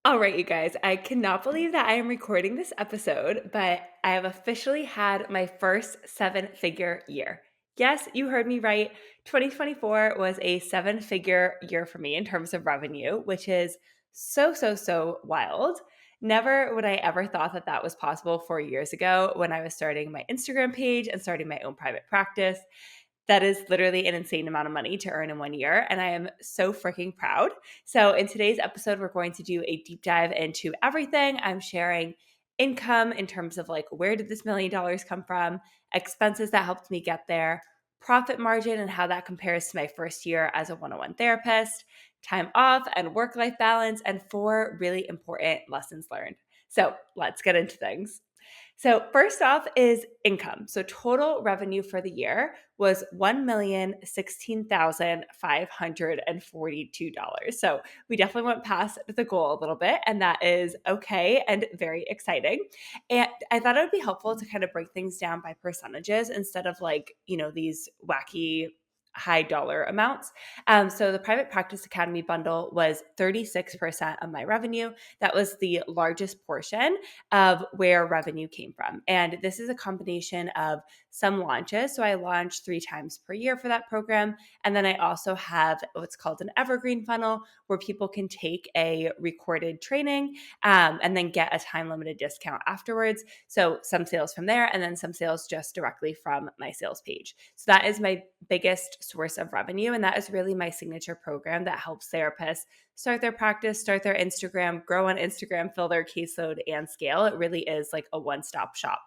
All right, you guys, I cannot believe that I am recording this episode, but I have officially had my first seven-figure year. Yes, you heard me right. 2024 was a seven-figure year for me in terms of revenue, which is so wild. Never would I ever thought that that was possible 4 years ago when I was starting my Instagram page and starting my own private practice. That is literally an insane amount of money to earn in 1 year. And I am so freaking proud. So, in today's episode, we're going to do a deep dive into everything. I'm sharing income in terms of like, where did this $1 million come from, expenses that helped me get there, profit margin and how that compares to my first year as a one-on-one therapist, time off and work life balance, and four really important lessons learned. So, let's get into things. So, first off is income. So, total revenue for the year was $1,016,542. So, we definitely went past the goal a little bit, and that is okay and very exciting. And I thought it would be helpful to kind of break things down by percentages instead of like, these wacky high dollar amounts. So the Private Practice Academy bundle was 36% of my revenue. That was the largest portion of where revenue came from. And this is a combination of some launches. So I launch 3 times per year for that program. And then I also have what's called an evergreen funnel where people can take a recorded training and then get a time limited discount afterwards. So some sales from there and then some sales just directly from my sales page. So that is my biggest source of revenue. And that is really my signature program that helps therapists start their practice, start their Instagram, grow on Instagram, fill their caseload, and scale. It really is like a one-stop shop.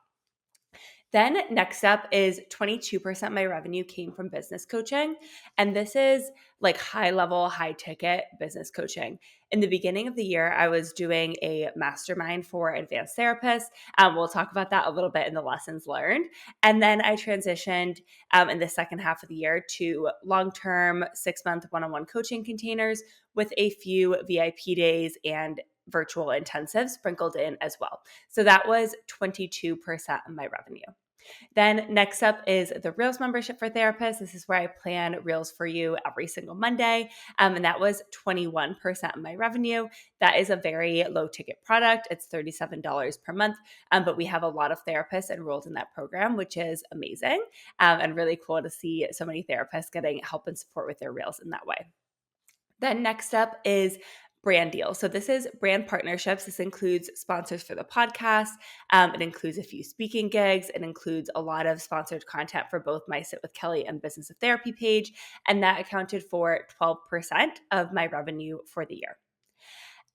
Then next up is 22% of my revenue came from business coaching. And this is like high level, high ticket business coaching. In the beginning of the year, I was doing a mastermind for advanced therapists. We'll talk about that a little bit in the lessons learned. And then I transitioned in the second half of the year to long-term 6-month one-on-one coaching containers with a few VIP days and virtual intensives sprinkled in as well. So that was 22% of my revenue. Then next up is the Reels membership for therapists. This is where I plan Reels for you every single Monday. And that was 21% of my revenue. That is a very low ticket product. It's $37 per month. But we have a lot of therapists enrolled in that program, which is amazing and really cool to see so many therapists getting help and support with their Reels in that way. Then next up is brand deals. So this is brand partnerships. This includes sponsors for the podcast. It includes a few speaking gigs. It includes a lot of sponsored content for both my Sit with Kelly and Business of Therapy page. And that accounted for 12% of my revenue for the year.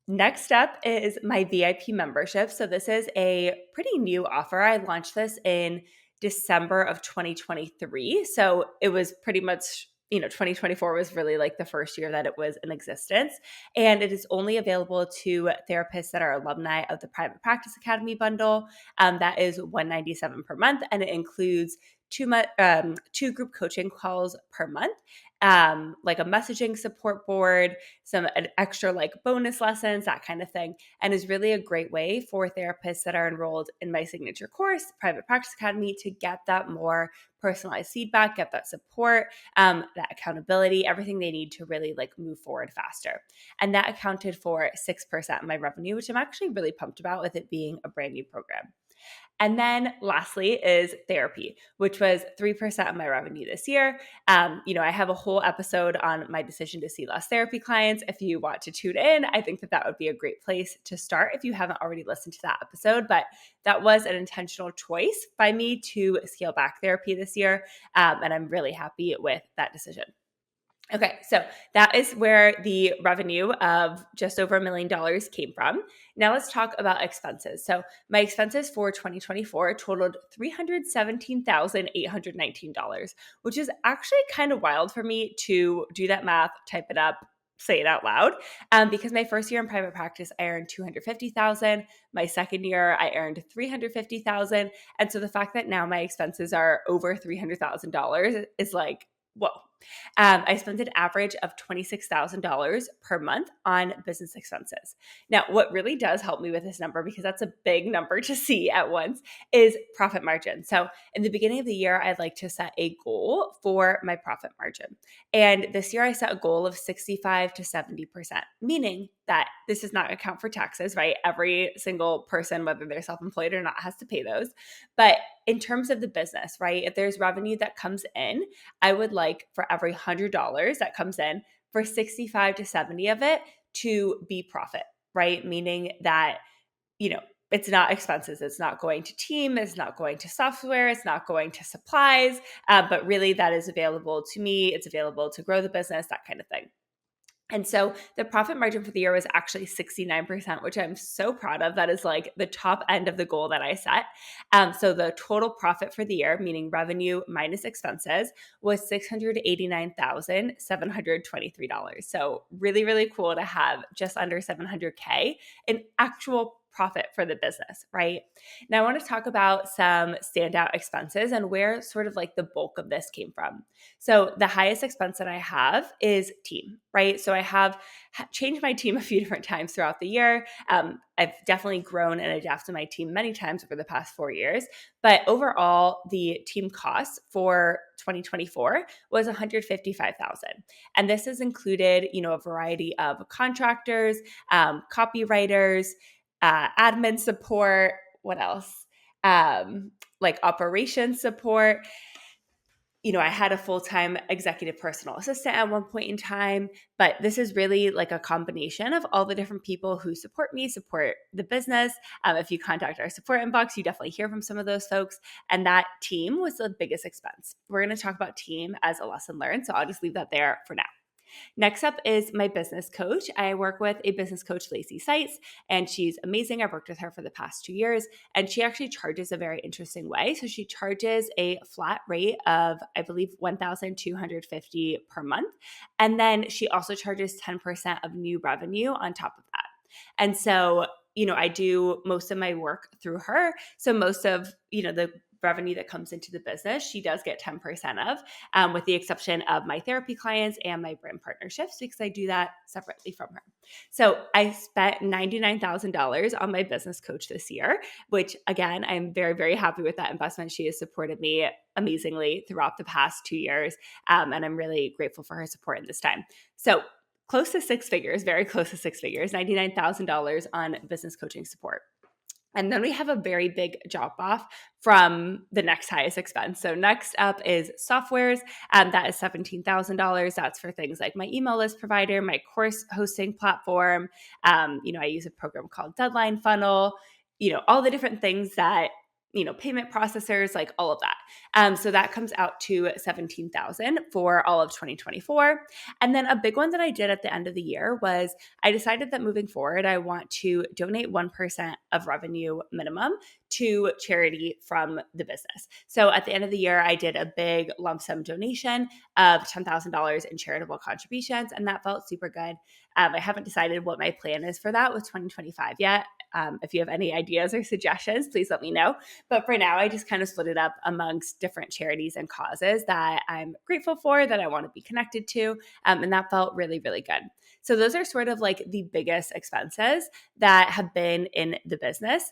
Next up is my VIP membership. So this is a pretty new offer. I launched this in December of 2023. So it was pretty much 2024 was really like the first year that it was in existence. And it is only available to therapists that are alumni of the Private Practice Academy bundle. That is $197 per month. And it includes two group coaching calls per month, like a messaging support board, some extra like bonus lessons, that kind of thing, and is really a great way for therapists that are enrolled in my signature course, Private Practice Academy, to get that more personalized feedback, get that support, that accountability, everything they need to really like move forward faster. And that accounted for 6% of my revenue, which I'm actually really pumped about with it being a brand new program. And then lastly is therapy, which was 3% of my revenue this year. I have a whole episode on my decision to see less therapy clients. If you want to tune in, I think that would be a great place to start if you haven't already listened to that episode. But that was an intentional choice by me to scale back therapy this year. And I'm really happy with that decision. Okay, so that is where the revenue of just over $1 million came from. Now let's talk about expenses. So my expenses for 2024 totaled $317,819, which is actually kind of wild for me to do that math, type it up, say it out loud. Because my first year in private practice, I earned $250,000. My second year, I earned $350,000. And so the fact that now my expenses are over $300,000 is like, whoa. I spent an average of $26,000 per month on business expenses. Now, what really does help me with this number, because that's a big number to see at once, is profit margin. So in the beginning of the year, I'd like to set a goal for my profit margin. And this year I set a goal of 65 to 70%, meaning that this does not account for taxes, right? Every single person, whether they're self-employed or not, has to pay those. But in terms of the business, right? If there's revenue that comes in, I would like for every $100 that comes in, for 65 to 70 of it to be profit, right? Meaning that, it's not expenses. It's not going to team. It's not going to software. It's not going to supplies. But really, that is available to me. It's available to grow the business, that kind of thing. And so the profit margin for the year was actually 69%, which I'm so proud of. That is like the top end of the goal that I set. So the total profit for the year, meaning revenue minus expenses, was $689,723. So really, really cool to have just under $700K in actual profit for the business, right? Now I want to talk about some standout expenses and where sort of like the bulk of this came from. So the highest expense that I have is team, right? So I have changed my team a few different times throughout the year. I've definitely grown and adapted my team many times over the past 4 years. But overall, the team cost for 2024 was $155,000. And this has included, a variety of contractors, copywriters, admin support, what else? Like operations support. I had a full-time executive personal assistant at one point in time, but this is really like a combination of all the different people who support me, support the business. If you contact our support inbox, you definitely hear from some of those folks. And that team was the biggest expense. We're going to talk about team as a lesson learned, so I'll just leave that there for now. Next up is my business coach. I work with a business coach, Lacey Seitz, and she's amazing. I've worked with her for the past 2 years, and she actually charges a very interesting way. So she charges a flat rate of, I believe, $1,250 per month. And then she also charges 10% of new revenue on top of that. And so, I do most of my work through her. So most of, the revenue that comes into the business, she does get 10% of, with the exception of my therapy clients and my brand partnerships, because I do that separately from her. So I spent $99,000 on my business coach this year, which again, I'm very, very happy with that investment. She has supported me amazingly throughout the past 2 years. And I'm really grateful for her support in this time. So close to 6 figures, very close to 6 figures, $99,000 on business coaching support. And then we have a very big drop off from the next highest expense. So next up is softwares. That is $17,000. That's for things like my email list provider, my course hosting platform. I use a program called Deadline Funnel, all the different things that, payment processors, like all of that. So that comes out to $17,000 for all of 2024. And then a big one that I did at the end of the year was I decided that moving forward, I want to donate 1% of revenue minimum to charity from the business. So at the end of the year, I did a big lump sum donation of $10,000 in charitable contributions, and that felt super good. I haven't decided what my plan is for that with 2025 yet. If you have any ideas or suggestions, please let me know. But for now, I just kind of split it up amongst different charities and causes that I'm grateful for, that I want to be connected to. And that felt really, really good. So those are sort of like the biggest expenses that have been in the business,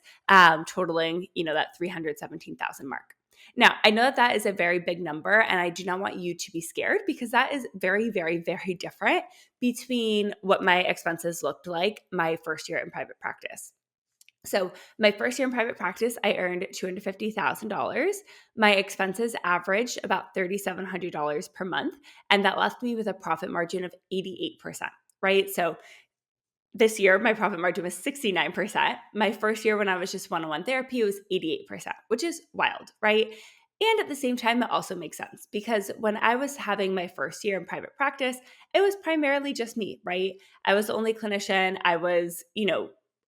totaling, that 317,000 mark. Now, I know that that is a very big number, and I do not want you to be scared, because that is very, very, very different between what my expenses looked like my first year in private practice. So my first year in private practice, I earned $250,000. My expenses averaged about $3,700 per month, and that left me with a profit margin of 88%, right? So this year, my profit margin was 69%. My first year when I was just one-on-one therapy, it was 88%, which is wild, right? And at the same time, it also makes sense, because when I was having my first year in private practice, it was primarily just me, right? I was the only clinician. I was,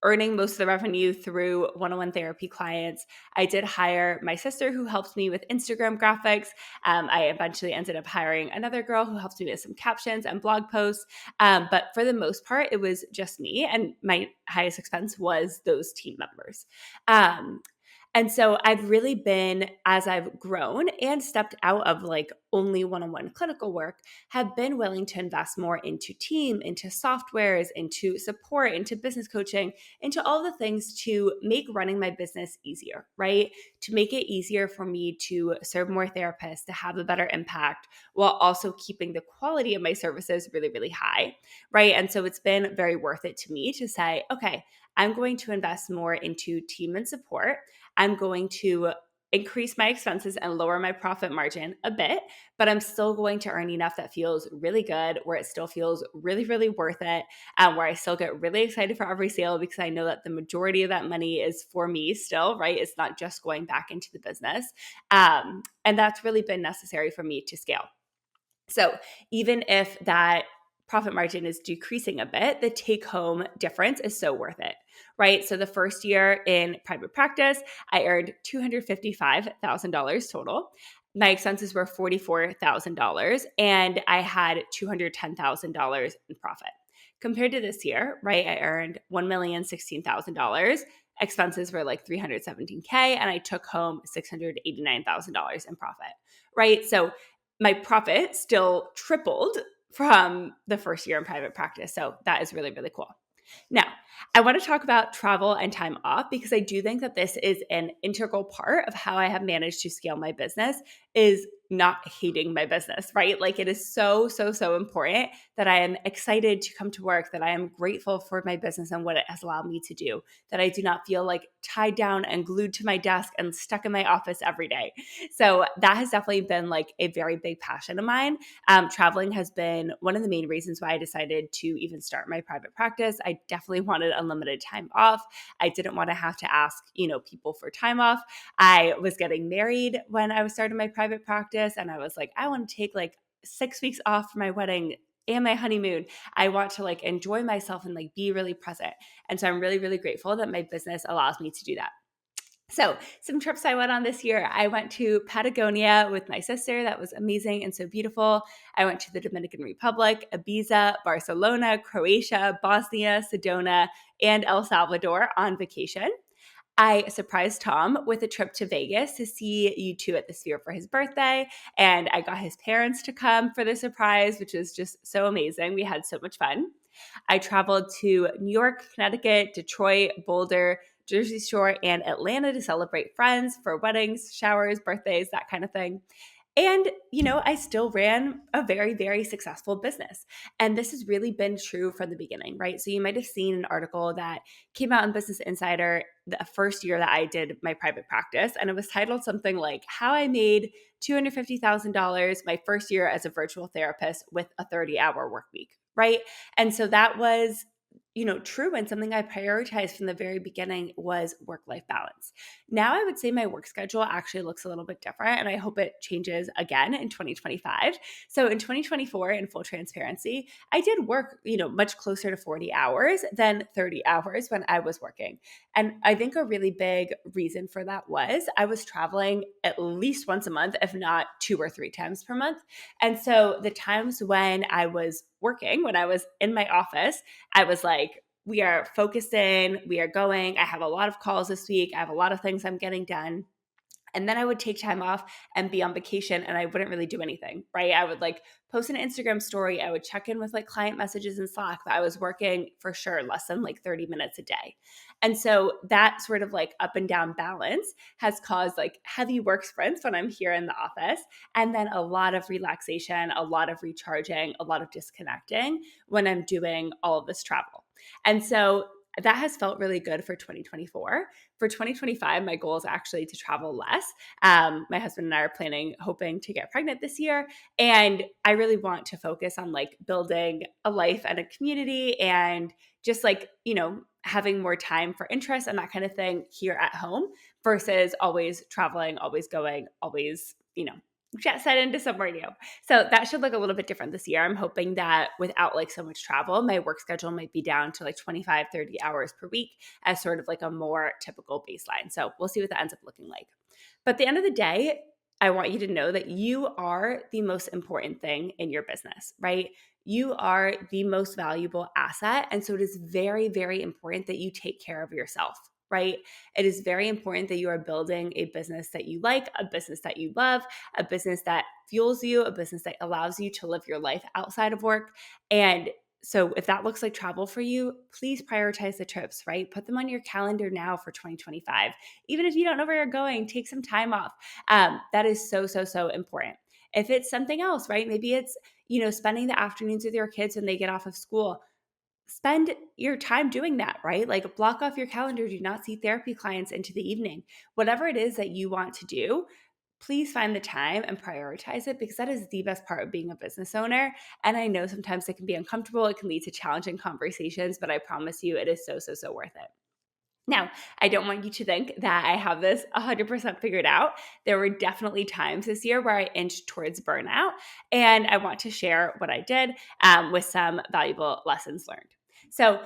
earning most of the revenue through one-on-one therapy clients. I did hire my sister, who helped me with Instagram graphics. I eventually ended up hiring another girl who helped me with some captions and blog posts. But for the most part, it was just me, and my highest expense was those team members. And so I've really been, as I've grown and stepped out of like only one-on-one clinical work, have been willing to invest more into team, into softwares, into support, into business coaching, into all the things to make running my business easier, right? To make it easier for me to serve more therapists, to have a better impact, while also keeping the quality of my services really, really high, right? And so it's been very worth it to me to say, okay, I'm going to invest more into team and support. I'm going to increase my expenses and lower my profit margin a bit, but I'm still going to earn enough that feels really good, where it still feels really, really worth it, where I still get really excited for every sale because I know that the majority of that money is for me still, right? It's not just going back into the business. And that's really been necessary for me to scale. So even if that profit margin is decreasing a bit, the take home difference is so worth it, right? So the first year in private practice, I earned $255,000 total. My expenses were $44,000 and I had $210,000 in profit. Compared to this year, right, I earned $1,016,000. Expenses were like $317K and I took home $689,000 in profit, right? So my profit still tripled from the first year in private practice. So that is really, really cool. Now, I want to talk about travel and time off because I do think that this is an integral part of how I have managed to scale my business, is not hating my business, right? Like it is so, so, so important that I am excited to come to work, that I am grateful for my business and what it has allowed me to do, that I do not feel like tied down and glued to my desk and stuck in my office every day. So that has definitely been like a very big passion of mine. Traveling has been one of the main reasons why I decided to even start my private practice. I definitely wanted unlimited time off. I didn't want to have to ask, people for time off. I was getting married when I was starting my private practice, and I was like, I want to take like 6 weeks off for my wedding and my honeymoon. I want to like enjoy myself and like be really present. And so I'm really, really grateful that my business allows me to do that. So some trips I went on this year. I went to Patagonia with my sister. That was amazing and so beautiful. I went to the Dominican Republic, Ibiza, Barcelona, Croatia, Bosnia, Sedona, and El Salvador on vacation. I surprised Tom with a trip to Vegas to see U2 at the Sphere for his birthday. And I got his parents to come for the surprise, which was just so amazing. We had so much fun. I traveled to New York, Connecticut, Detroit, Boulder, Jersey Shore, and Atlanta to celebrate friends for weddings, showers, birthdays, that kind of thing. And, I still ran a very, very successful business. And this has really been true from the beginning, right? So you might have seen an article that came out in Business Insider the first year that I did my private practice. And it was titled something like How I Made $250,000 my first year as a virtual therapist with a 30-hour work week, right? And so that was true, and something I prioritized from the very beginning was work-life balance. Now I would say my work schedule actually looks a little bit different, and I hope it changes again in 2025. So in 2024, in full transparency, I did work, much closer to 40 hours than 30 hours when I was working. And I think a really big reason for that was I was traveling at least once a month, if not 2 or 3 times per month. And so the times when I was working, when I was in my office, I was like, we are focused in, we are going. I have a lot of calls this week. I have a lot of things I'm getting done. And then I would take time off and be on vacation and I wouldn't really do anything, right? I would like post an Instagram story. I would check in with like client messages in Slack, but I was working for sure less than like 30 minutes a day. And so that sort of like up and down balance has caused like heavy work sprints when I'm here in the office, and then a lot of relaxation, a lot of recharging, a lot of disconnecting when I'm doing all of this travel. And so that has felt really good for 2024. For 2025, my goal is actually to travel less. My husband and I are hoping to get pregnant this year. And I really want to focus on like building a life and a community and just like, having more time for interests and that kind of thing here at home versus always traveling, always going, always, jet set into somewhere new. So that should look a little bit different this year. I'm hoping that without like so much travel, my work schedule might be down to like 25, 30 hours per week as sort of like a more typical baseline. So we'll see what that ends up looking like. But at the end of the day, I want you to know that you are the most important thing in your business, right? You are the most valuable asset. And so it is very, very important that you take care of yourself. right? It is very important that you are building a business that you like, a business that you love, a business that fuels you, a business that allows you to live your life outside of work. And so if that looks like travel for you, please prioritize the trips, right? Put them on your calendar now for 2025. Even if you don't know where you're going, take some time off. That is so, so, so important. If it's something else, right? Maybe it's, spending the afternoons with your kids when they get off of school. Spend your time doing that, right? Like block off your calendar. Do not see therapy clients into the evening. Whatever it is that you want to do, please find the time and prioritize it, because that is the best part of being a business owner. And I know sometimes it can be uncomfortable. It can lead to challenging conversations, but I promise you it is so, so, so worth it. Now, I don't want you to think that I have this 100% figured out. There were definitely times this year where I inched towards burnout, and I want to share what I did with some valuable lessons learned. So,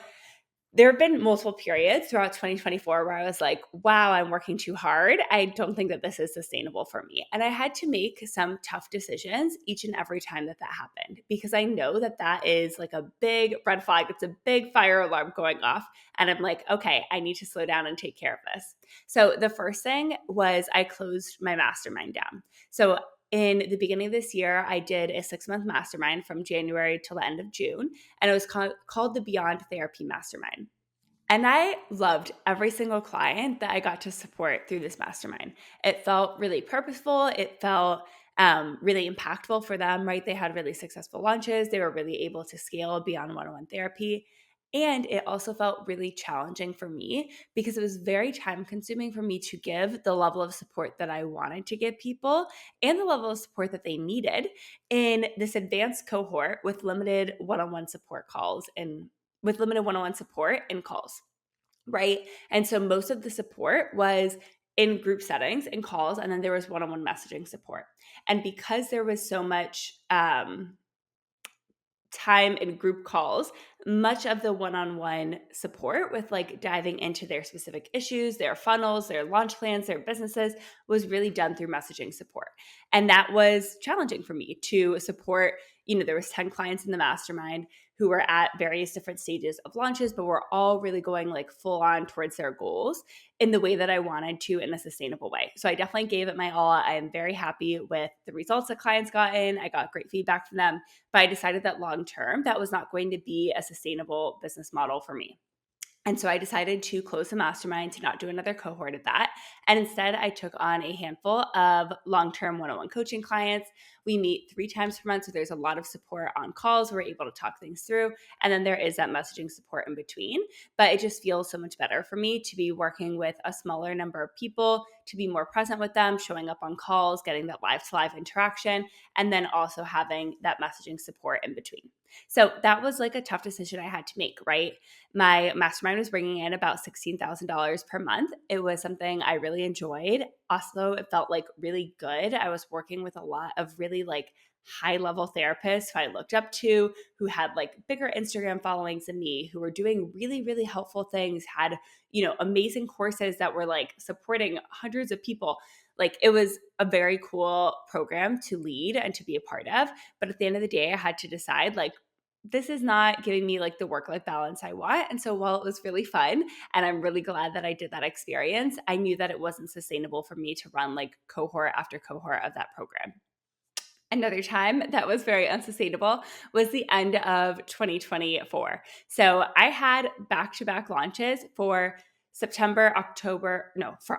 there have been multiple periods throughout 2024 where I was like, wow, I'm working too hard. I don't think that this is sustainable for me. And I had to make some tough decisions each and every time that happened, because I know that that is like a big red flag. It's a big fire alarm going off. And I'm like, okay, I need to slow down and take care of this. So the first thing was I closed my mastermind down. So in the beginning of this year, I did a 6-month mastermind from January till the end of June, and it was called the Beyond Therapy Mastermind. And I loved every single client that I got to support through this mastermind. It felt really purposeful. It felt really impactful for them, right? They had really successful launches. They were really able to scale beyond one-on-one therapy. And it also felt really challenging for me, because it was very time consuming for me to give the level of support that I wanted to give people and the level of support that they needed in this advanced cohort with limited one-on-one support calls and with limited one-on-one support and calls, right? And so most of the support was in group settings and calls, and then there was one-on-one messaging support. And because there was so much time in group calls, much of the one-on-one support with like diving into their specific issues, their funnels, their launch plans, their businesses was really done through messaging support. And that was challenging for me to support. There was 10 clients in the mastermind who were at various different stages of launches, but were all really going like full on towards their goals in the way that I wanted to, in a sustainable way. So I definitely gave it my all. I am very happy with the results that clients got in. I got great feedback from them, but I decided that long term, that was not going to be a sustainable business model for me. And so I decided to close the mastermind, to not do another cohort of that. And instead, I took on a handful of long-term one-on-one coaching clients. We meet 3 times per month, so there's a lot of support on calls. We're able to talk things through. And then there is that messaging support in between. But it just feels so much better for me to be working with a smaller number of people, to be more present with them, showing up on calls, getting that live-to-live interaction, and then also having that messaging support in between. So that was like a tough decision I had to make, right? My mastermind was bringing in about $16,000 per month. It was something I really enjoyed. Also, it felt like really good. I was working with a lot of really like high level therapists who I looked up to, who had like bigger Instagram followings than me, who were doing really, really helpful things, had, amazing courses that were like supporting hundreds of people. Like it was a very cool program to lead and to be a part of. But at the end of the day, I had to decide like, this is not giving me like the work-life balance I want. And so while it was really fun and I'm really glad that I did that experience, I knew that it wasn't sustainable for me to run like cohort after cohort of that program. Another time that was very unsustainable was the end of 2024. So I had back-to-back launches for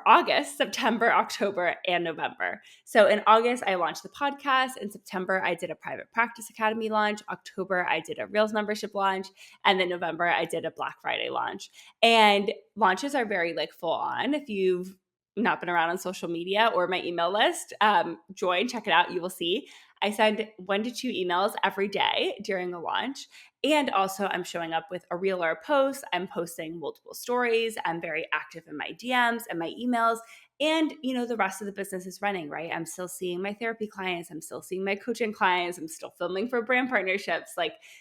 August, September, October, and November. So in August, I launched the podcast. In September, I did a private practice academy launch. October, I did a Reels membership launch. And then November, I did a Black Friday launch. And launches are very like full on. If you've not been around on social media or my email list, join, check it out. You will see I send 1 to 2 emails every day during a launch. And also, I'm showing up with a reel or a post. I'm posting multiple stories. I'm very active in my DMs and my emails. And, the rest of the business is running, right? I'm still seeing my therapy clients. I'm still seeing my coaching clients. I'm still filming for brand partnerships.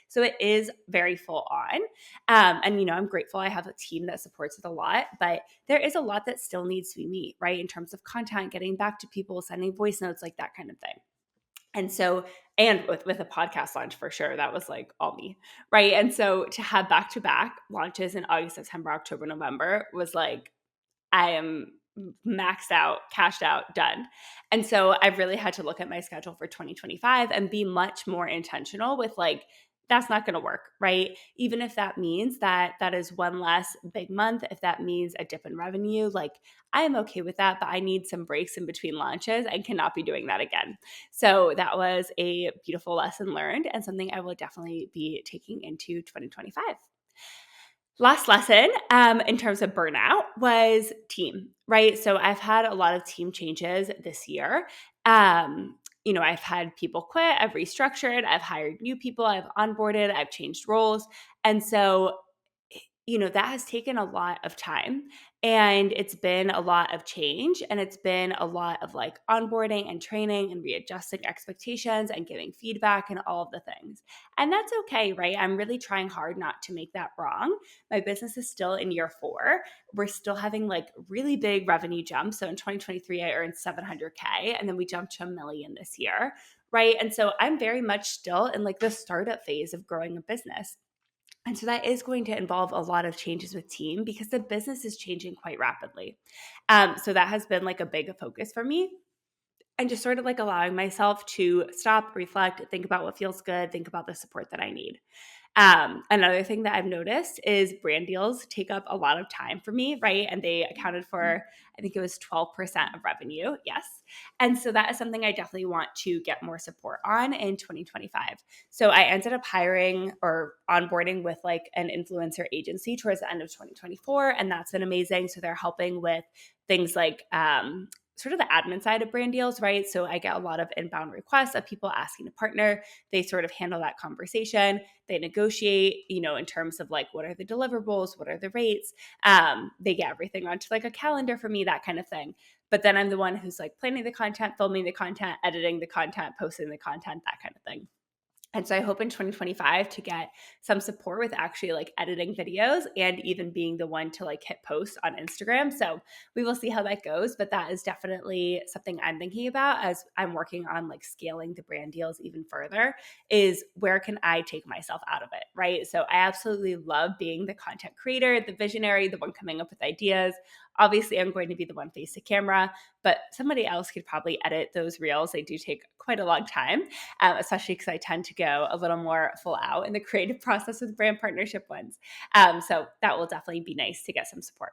So it is very full on. And, I'm grateful I have a team that supports it a lot, but there is a lot that still needs to be met, right? In terms of content, getting back to people, sending voice notes, like that kind of thing. And so, and with a podcast launch for sure, that was like all me, right? And so to have back-to-back launches in August, September, October, November was like I am maxed out, cashed out, done. And so I've really had to look at my schedule for 2025 and be much more intentional with like, that's not going to work, right? Even if that means that that is one less big month, if that means a dip in revenue, like I am okay with that, but I need some breaks in between launches and cannot be doing that again. So that was a beautiful lesson learned and something I will definitely be taking into 2025. Last lesson in terms of burnout was team, right? So I've had a lot of team changes this year. I've had people quit, I've restructured, I've hired new people, I've onboarded, I've changed roles. And so that has taken a lot of time and it's been a lot of change and it's been a lot of like onboarding and training and readjusting expectations and giving feedback and all of the things. And that's okay, right? I'm really trying hard not to make that wrong. My business is still in year 4. We're still having like really big revenue jumps. So in 2023, I earned 700K and then we jumped to $1 million this year, right? And so I'm very much still in like the startup phase of growing a business. And so that is going to involve a lot of changes with team because the business is changing quite rapidly. So that has been like a big focus for me. And just sort of like allowing myself to stop, reflect, think about what feels good, think about the support that I need. Another thing that I've noticed is brand deals take up a lot of time for me, right? And they accounted for, I think it was 12% of revenue. Yes. And so that is something I definitely want to get more support on in 2025. So I ended up hiring or onboarding with like an influencer agency towards the end of 2024. And that's been amazing. So they're helping with things like, sort of the admin side of brand deals, right? So I get a lot of inbound requests of people asking to partner. They sort of handle that conversation. They negotiate, in terms of like, what are the deliverables? What are the rates? They get everything onto like a calendar for me, that kind of thing. But then I'm the one who's like planning the content, filming the content, editing the content, posting the content, that kind of thing. And so I hope in 2025 to get some support with actually like editing videos and even being the one to like hit post on Instagram. So we will see how that goes. But that is definitely something I'm thinking about as I'm working on like scaling the brand deals even further is where can I take myself out of it, right? So I absolutely love being the content creator, the visionary, the one coming up with ideas. Obviously, I'm going to be the one face to camera, but somebody else could probably edit those reels. They do take quite a long time, especially because I tend to go a little more full out in the creative process with brand partnership ones. So that will definitely be nice to get some support.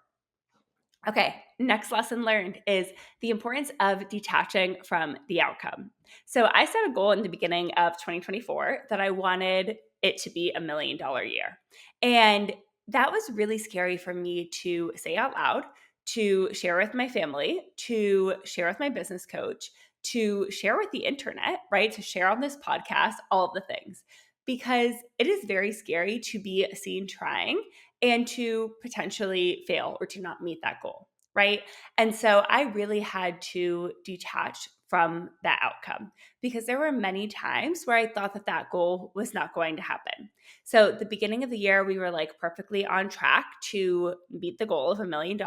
Okay, next lesson learned is the importance of detaching from the outcome. So I set a goal in the beginning of 2024 that I wanted it to be $1 million year. And that was really scary for me to say out loud, to share with my family, to share with my business coach, to share with the internet, right? To share on this podcast, all of the things. Because it is very scary to be seen trying and to potentially fail or to not meet that goal, right? And so I really had to detach from that outcome because there were many times where I thought that that goal was not going to happen. So at the beginning of the year, we were like perfectly on track to meet the goal of $1 million.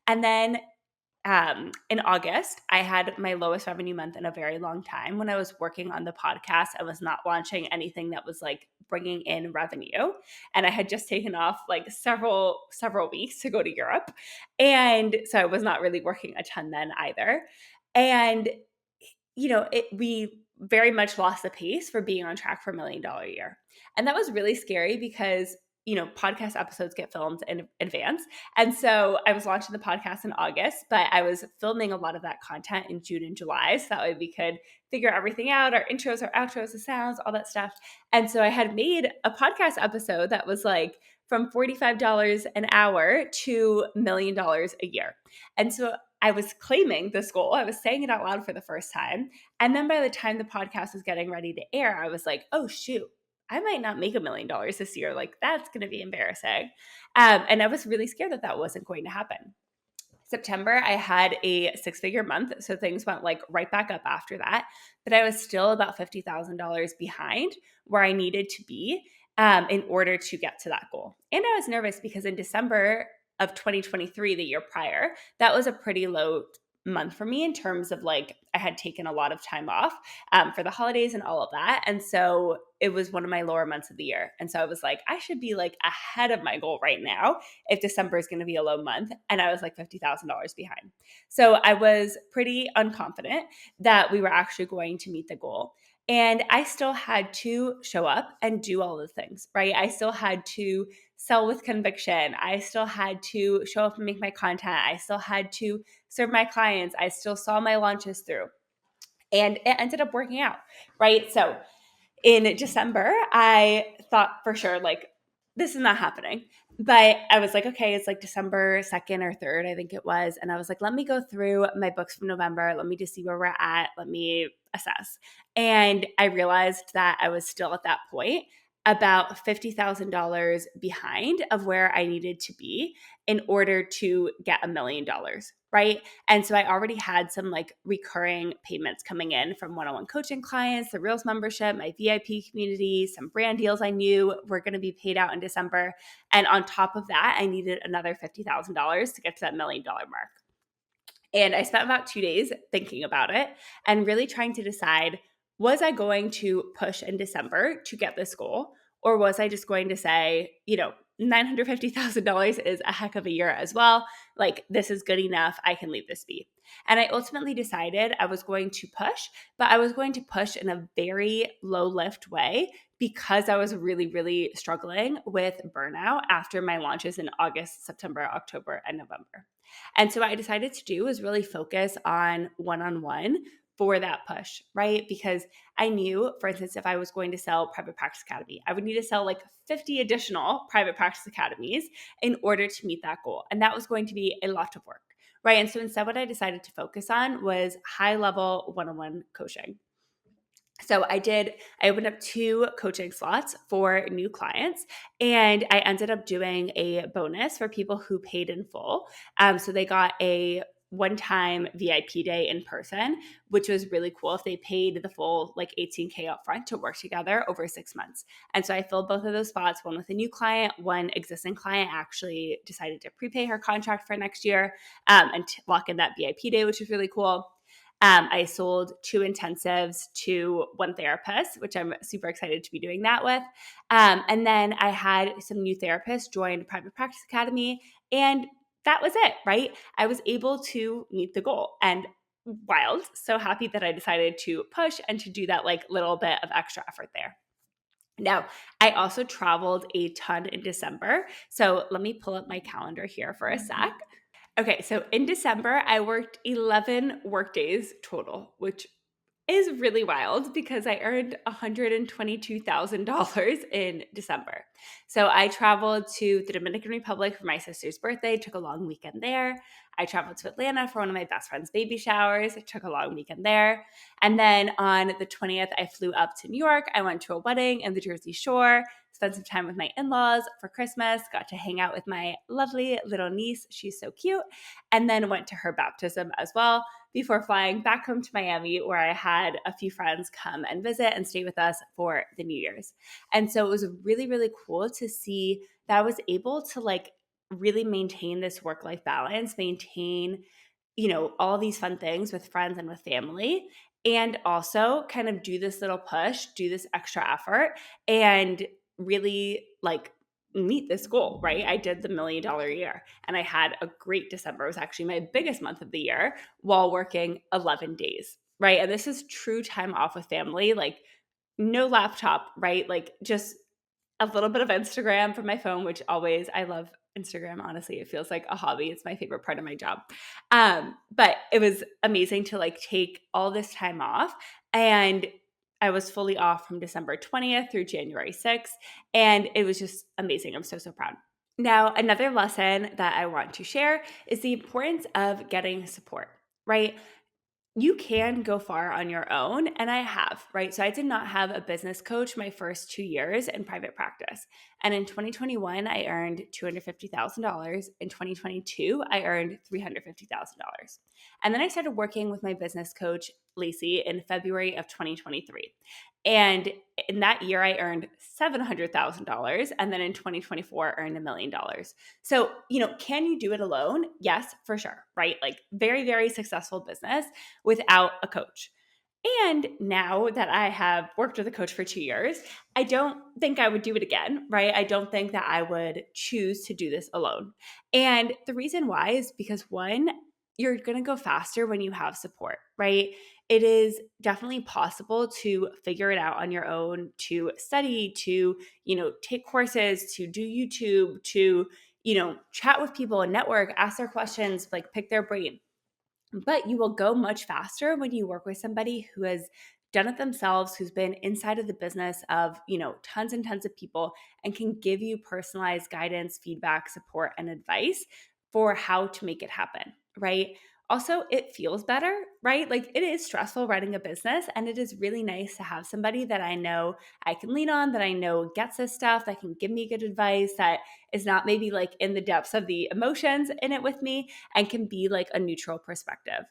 And then in August, I had my lowest revenue month in a very long time when I was working on the podcast. I was not launching anything that was like bringing in revenue. And I had just taken off like several weeks to go to Europe. And so I was not really working a ton then either. And, we very much lost the pace for being on track for $1 million a year. And that was really scary because podcast episodes get filmed in advance. And so I was launching the podcast in August, but I was filming a lot of that content in June and July. So that way we could figure everything out, our intros, our outros, the sounds, all that stuff. And so I had made a podcast episode that was like from $45 an hour to $1 million a year. And so I was claiming this goal. I was saying it out loud for the first time. And then by the time the podcast was getting ready to air, I was like, oh, shoot. I might not make $1 million this year. Like, that's going to be embarrassing. And I was really scared that that wasn't going to happen. September, I had a 6-figure month. So things went like right back up after that. But I was still about $50,000 behind where I needed to be in order to get to that goal. And I was nervous because in December of 2023, the year prior, that was a pretty low month for me in terms of like I had taken a lot of time off for the holidays and all of that. And so it was one of my lower months of the year. And so I was like, I should be like ahead of my goal right now if December is going to be a low month. And I was like $50,000 behind. So I was pretty unconfident that we were actually going to meet the goal. And I still had to show up and do all the things, right? I still had to sell with conviction. I still had to show up and make my content. I still had to serve my clients. I still saw my launches through. And it ended up working out, right? So in December, I thought for sure, like, this is not happening. But I was like, okay, it's like December 2nd or 3rd, I think it was. And I was like, let me go through my books from November. Let me just see where we're at. Let me assess. And I realized that I was still at that point about $50,000 behind of where I needed to be in order to get $1 million, right? And so I already had some like recurring payments coming in from one-on-one coaching clients, the Reels membership, my VIP community, some brand deals I knew were going to be paid out in December. And on top of that, I needed another $50,000 to get to that $1 million mark. And I spent about 2 days thinking about it and really trying to decide, was I going to push in December to get this goal? Or was I just going to say, $950,000 is a heck of a year as well. Like, this is good enough. I can leave this be. And I ultimately decided I was going to push, but I was going to push in a very low lift way because I was really, really struggling with burnout after my launches in August, September, October, and November. And so what I decided to do was really focus on one-on-one for that push, right? Because I knew, for instance, if I was going to sell Private Practice Academy, I would need to sell like 50 additional Private Practice Academies in order to meet that goal. And that was going to be a lot of work, right? And so instead, what I decided to focus on was high-level one-on-one coaching. So I opened up 2 coaching slots for new clients, and I ended up doing a bonus for people who paid in full. So they got a one-time VIP day in person, which was really cool if they paid the full like $18K up front to work together over 6 months. And so I filled both of those spots, one with a new client, one existing client actually decided to prepay her contract for next year and lock in that VIP day, which was really cool. I sold 2 intensives to one therapist, which I'm super excited to be doing that with. And then I had some new therapists join Private Practice Academy, and that was it, right? I was able to meet the goal, and wild. So happy that I decided to push and to do that like little bit of extra effort there. Now, I also traveled a ton in December. So let me pull up my calendar here for a sec. Okay, so in December, I worked 11 workdays total, which is really wild because I earned $122,000 in December. So I traveled to the Dominican Republic for my sister's birthday, took a long weekend there. I traveled to Atlanta for one of my best friend's baby showers, took a long weekend there. And then on the 20th, I flew up to New York. I went to a wedding in the Jersey Shore, spent some time with my in-laws for Christmas, got to hang out with my lovely little niece. She's so cute. And then went to her baptism as well before flying back home to Miami, where I had a few friends come and visit and stay with us for the New Year's. And so it was really, really cool to see that I was able to like really maintain this work-life balance, maintain, all these fun things with friends and with family, and also kind of do this little push, do this extra effort, and really like meet this goal, right? I did the $1 million year and I had a great December. It was actually my biggest month of the year while working 11 days, right? And this is true time off with family, like no laptop, right? Like just a little bit of Instagram from my phone, which always, I love Instagram. Honestly, it feels like a hobby. It's my favorite part of my job. But it was amazing to like take all this time off, and I was fully off from December 20th through January 6th. And it was just amazing. I'm so, so proud. Now, another lesson that I want to share is the importance of getting support, right? You can go far on your own, and I have, right? So I did not have a business coach my first 2 years in private practice. And in 2021, I earned $250,000. In 2022, I earned $350,000. And then I started working with my business coach, Lacey, in February of 2023. And in that year, I earned $700,000. And then in 2024, earned $1 million. So, can you do it alone? Yes, for sure, right? Like very, very successful business without a coach. And now that I have worked with a coach for 2 years, I don't think I would do it again, right? I don't think that I would choose to do this alone. And the reason why is because one, you're going to go faster when you have support, right? It is definitely possible to figure it out on your own, to study, to, take courses, to do YouTube, to, chat with people and network, ask their questions, like pick their brain. But you will go much faster when you work with somebody who has done it themselves, who's been inside of the business of, tons and tons of people and can give you personalized guidance, feedback, support, and advice for how to make it happen, right? Also, it feels better, right? Like it is stressful running a business, and it is really nice to have somebody that I know I can lean on, that I know gets this stuff, that can give me good advice, that is not maybe like in the depths of the emotions in it with me, and can be like a neutral perspective.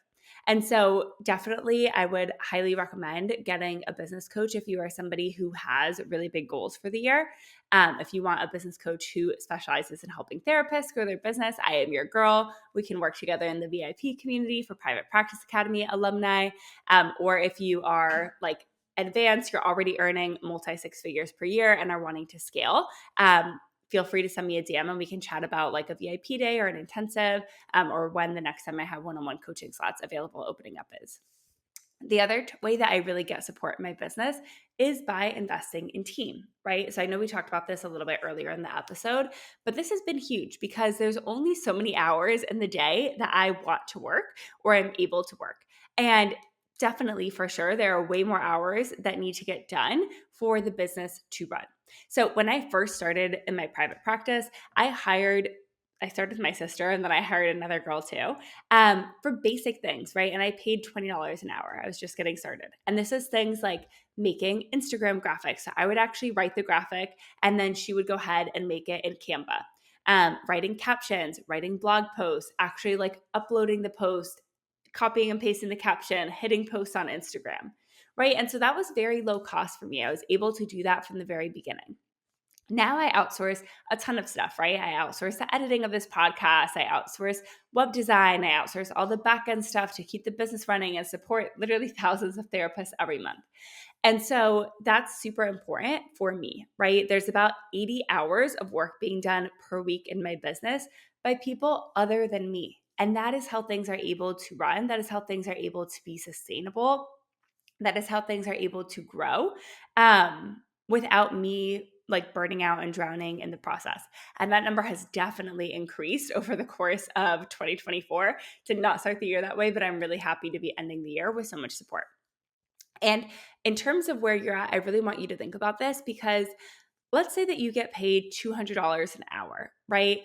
And so, definitely, I would highly recommend getting a business coach if you are somebody who has really big goals for the year. If you want a business coach who specializes in helping therapists grow their business, I am your girl. We can work together in the VIP community for Private Practice Academy alumni. Or if you are like advanced, you're already earning multi six figures per year and are wanting to scale. Feel free to send me a DM and we can chat about like a VIP day or an intensive, or when the next time I have one-on-one coaching slots available opening up is. The other way that I really get support in my business is by investing in team, right? So I know we talked about this a little bit earlier in the episode, but this has been huge because there's only so many hours in the day that I want to work or I'm able to work. And definitely, for sure, there are way more hours that need to get done for the business to run. So when I first started in my private practice, I started with my sister and then I hired another girl too, for basic things, right? And I paid $20 an hour. I was just getting started. And this is things like making Instagram graphics. So I would actually write the graphic and then she would go ahead and make it in Canva. Writing captions, writing blog posts, actually like uploading the post, copying and pasting the caption, hitting posts on Instagram, right? And so that was very low cost for me. I was able to do that from the very beginning. Now I outsource a ton of stuff, right? I outsource the editing of this podcast. I outsource web design. I outsource all the back end stuff to keep the business running and support literally thousands of therapists every month. And so that's super important for me, right? There's about 80 hours of work being done per week in my business by people other than me. And that is how things are able to run. That is how things are able to be sustainable. That is how things are able to grow, without me like burning out and drowning in the process. And that number has definitely increased over the course of 2024. Did not start the year that way, but I'm really happy to be ending the year with so much support. And in terms of where you're at, I really want you to think about this because let's say that you get paid $200 an hour, right?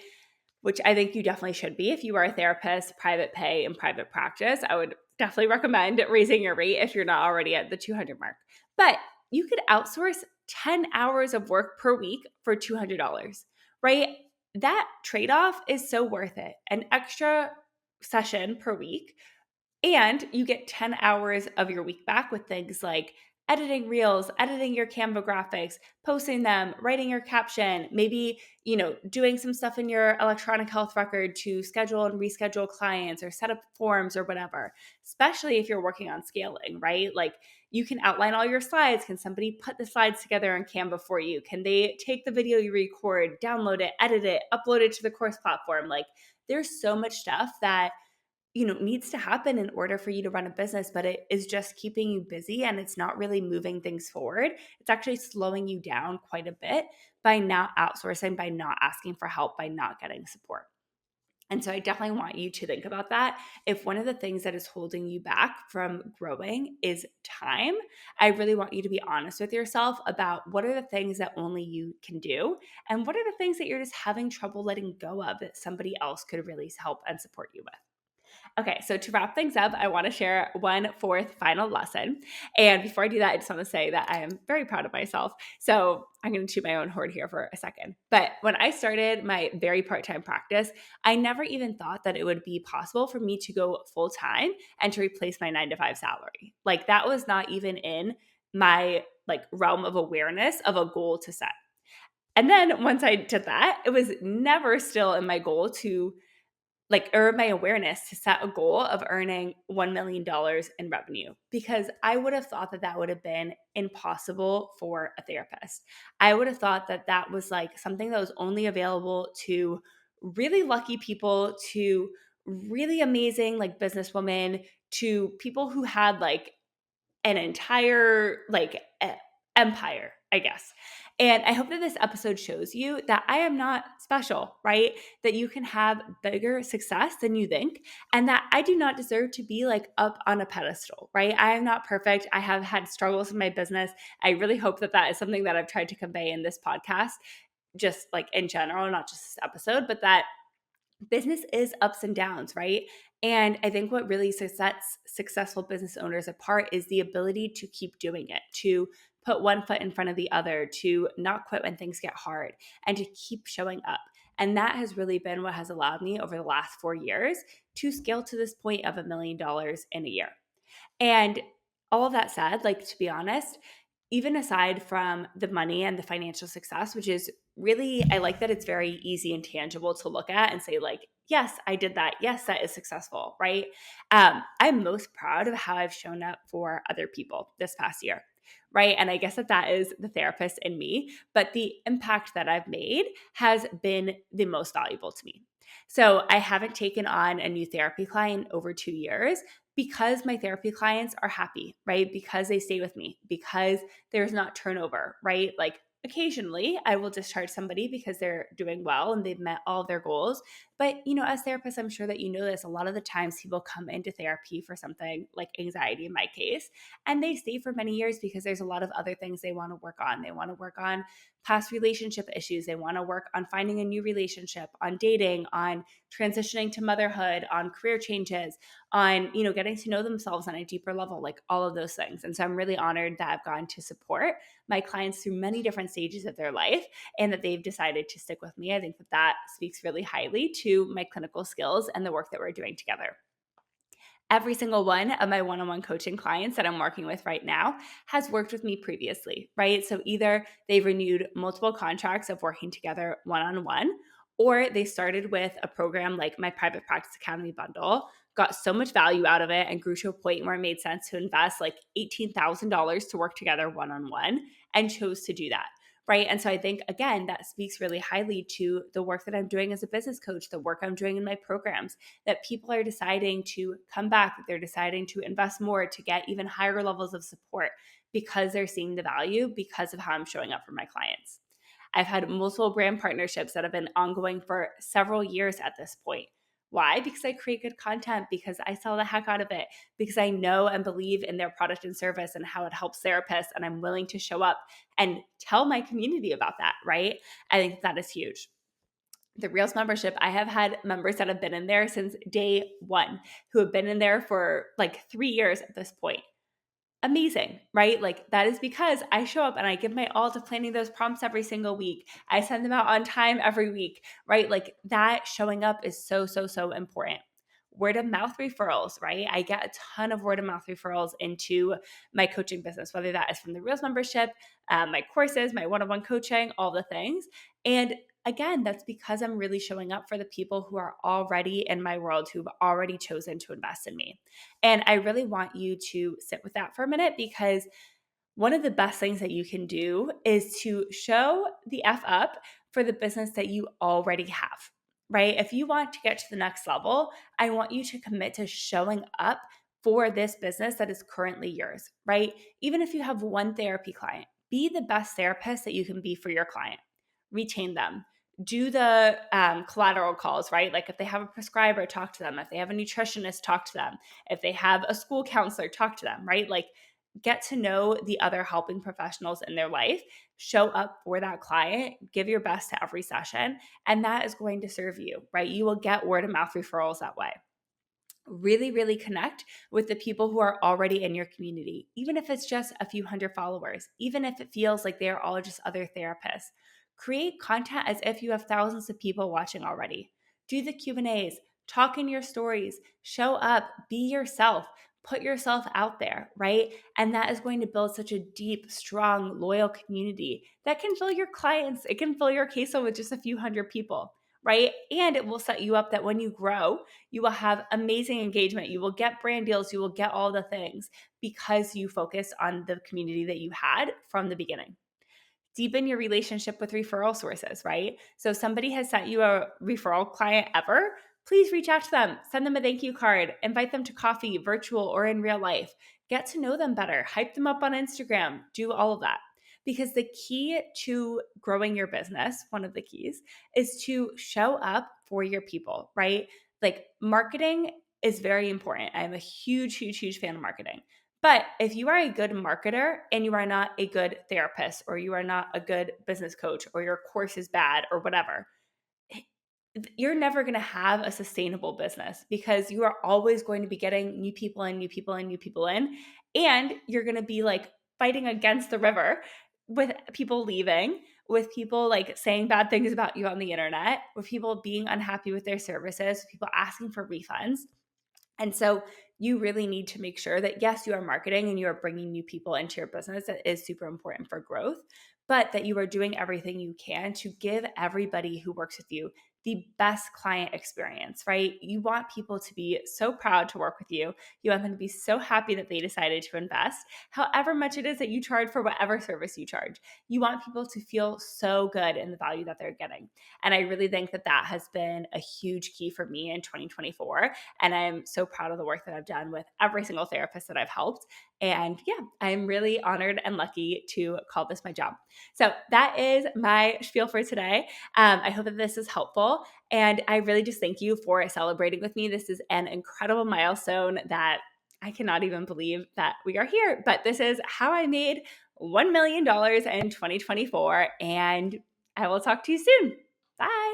Which I think you definitely should be. If you are a therapist, private pay, and private practice, I would definitely recommend raising your rate if you're not already at the 200 mark. But you could outsource 10 hours of work per week for $200, right? That trade-off is so worth it. An extra session per week, and you get 10 hours of your week back with things like editing reels, editing your Canva graphics, posting them, writing your caption, maybe, doing some stuff in your electronic health record to schedule and reschedule clients or set up forms or whatever, especially if you're working on scaling, right? Like you can outline all your slides. Can somebody put the slides together in Canva for you? Can they take the video you record, download it, edit it, upload it to the course platform? Like there's so much stuff that needs to happen in order for you to run a business, but it is just keeping you busy and it's not really moving things forward. It's actually slowing you down quite a bit by not outsourcing, by not asking for help, by not getting support. And so I definitely want you to think about that. If one of the things that is holding you back from growing is time, I really want you to be honest with yourself about what are the things that only you can do and what are the things that you're just having trouble letting go of that somebody else could really help and support you with. Okay, so to wrap things up, I want to share one fourth final lesson. And before I do that, I just want to say that I am very proud of myself. So I'm going to toot my own horn here for a second. But when I started my very part time practice, I never even thought that it would be possible for me to go full time and to replace my 9 to 5 salary. Like that was not even in my like realm of awareness of a goal to set. And then once I did that, it was never still in my goal to or my awareness to set a goal of earning $1 million in revenue, because I would have thought that that would have been impossible for a therapist. I would have thought that that was like something that was only available to really lucky people, to really amazing like businesswomen, to people who had like an entire empire, I guess. And I hope that this episode shows you that I am not special, right? That you can have bigger success than you think, and that I do not deserve to be like up on a pedestal, right? I am not perfect. I have had struggles in my business. I really hope that that is something that I've tried to convey in this podcast, just like in general, not just this episode, but that business is ups and downs, right? And I think what really sets successful business owners apart is the ability to keep doing it, to put one foot in front of the other, to not quit when things get hard, and to keep showing up. And that has really been what has allowed me over the last 4 years to scale to this point of $1 million in a year. And all of that said, like to be honest, even aside from the money and the financial success, which is really, I like that it's very easy and tangible to look at and say, like, yes, I did that. Yes, that is successful, right? I'm most proud of how I've shown up for other people this past year, right? And I guess that that is the therapist in me, but the impact that I've made has been the most valuable to me. So I haven't taken on a new therapy client over 2 years because my therapy clients are happy, right? Because they stay with me, because there's not turnover, right? Like occasionally I will discharge somebody because they're doing well and they've met all of their goals. But, as therapists, I'm sure that you know this. A lot of the times people come into therapy for something like anxiety in my case, and they stay for many years because there's a lot of other things they want to work on. They want to work on past relationship issues. They want to work on finding a new relationship, on dating, on transitioning to motherhood, on career changes, on, getting to know themselves on a deeper level, like all of those things. And so I'm really honored that I've gotten to support my clients through many different stages of their life and that they've decided to stick with me. I think that that speaks really highly to my clinical skills and the work that we're doing together. Every single one of my one-on-one coaching clients that I'm working with right now has worked with me previously, right? So either they've renewed multiple contracts of working together one-on-one, or they started with a program like my Private Practice Academy bundle, got so much value out of it, and grew to a point where it made sense to invest like $18,000 to work together one-on-one, and chose to do that. Right. And so I think, again, that speaks really highly to the work that I'm doing as a business coach, the work I'm doing in my programs, that people are deciding to come back, that they're deciding to invest more to get even higher levels of support because they're seeing the value because of how I'm showing up for my clients. I've had multiple brand partnerships that have been ongoing for several years at this point. Why? Because I create good content, because I sell the heck out of it, because I know and believe in their product and service and how it helps therapists, and I'm willing to show up and tell my community about that, right? I think that is huge. The Reels membership, I have had members that have been in there since day one, who have been in there for like 3 years at this point. Amazing, right? Like that is because I show up and I give my all to planning those prompts every single week. I send them out on time every week, right? Like that showing up is so, so, so important. Word of mouth referrals, right? I get a ton of word of mouth referrals into my coaching business, whether that is from the Reels membership, my courses, my one-on-one coaching, all the things. And again, that's because I'm really showing up for the people who are already in my world, who've already chosen to invest in me. And I really want you to sit with that for a minute, because one of the best things that you can do is to show the F up for the business that you already have, right? If you want to get to the next level, I want you to commit to showing up for this business that is currently yours, right? Even if you have one therapy client, be the best therapist that you can be for your client. Retain them. Do the collateral calls, right? Like if they have a prescriber, talk to them. If they have a nutritionist, talk to them. If they have a school counselor, talk to them, right? Like get to know the other helping professionals in their life, show up for that client, give your best to every session, and that is going to serve you, right? You will get word of mouth referrals that way. Really, really connect with the people who are already in your community, even if it's just a few hundred followers, even if it feels like they're all just other therapists. Create content as if you have thousands of people watching already. Do the Q&As, talk in your stories, show up, be yourself, put yourself out there, right? And that is going to build such a deep, strong, loyal community that can fill your clients. It can fill your caseload with just a few hundred people, right? And it will set you up that when you grow, you will have amazing engagement. You will get brand deals. You will get all the things because you focus on the community that you had from the beginning. Deepen your relationship with referral sources, right? So if somebody has sent you a referral client ever, please reach out to them, send them a thank you card, invite them to coffee, virtual or in real life. Get to know them better, hype them up on Instagram, do all of that. Because the key to growing your business, one of the keys, is to show up for your people, right? Like marketing is very important. I'm a huge, huge, huge fan of marketing. But if you are a good marketer and you are not a good therapist, or you are not a good business coach, or your course is bad or whatever, you're never going to have a sustainable business because you are always going to be getting new people in, new people in, new people in. And you're going to be like fighting against the river with people leaving, with people like saying bad things about you on the internet, with people being unhappy with their services, with people asking for refunds. And so you really need to make sure that, yes, you are marketing and you are bringing new people into your business. That is super important for growth, but that you are doing everything you can to give everybody who works with you the best client experience, right? You want people to be so proud to work with you. You want them to be so happy that they decided to invest, however much it is that you charge for whatever service you charge. You want people to feel so good in the value that they're getting. And I really think that that has been a huge key for me in 2024. And I'm so proud of the work that I've done with every single therapist that I've helped. And yeah, I'm really honored and lucky to call this my job. So that is my spiel for today. I hope that this is helpful. And I really just thank you for celebrating with me. This is an incredible milestone that I cannot even believe that we are here. But this is how I made $1 million in 2024. And I will talk to you soon. Bye.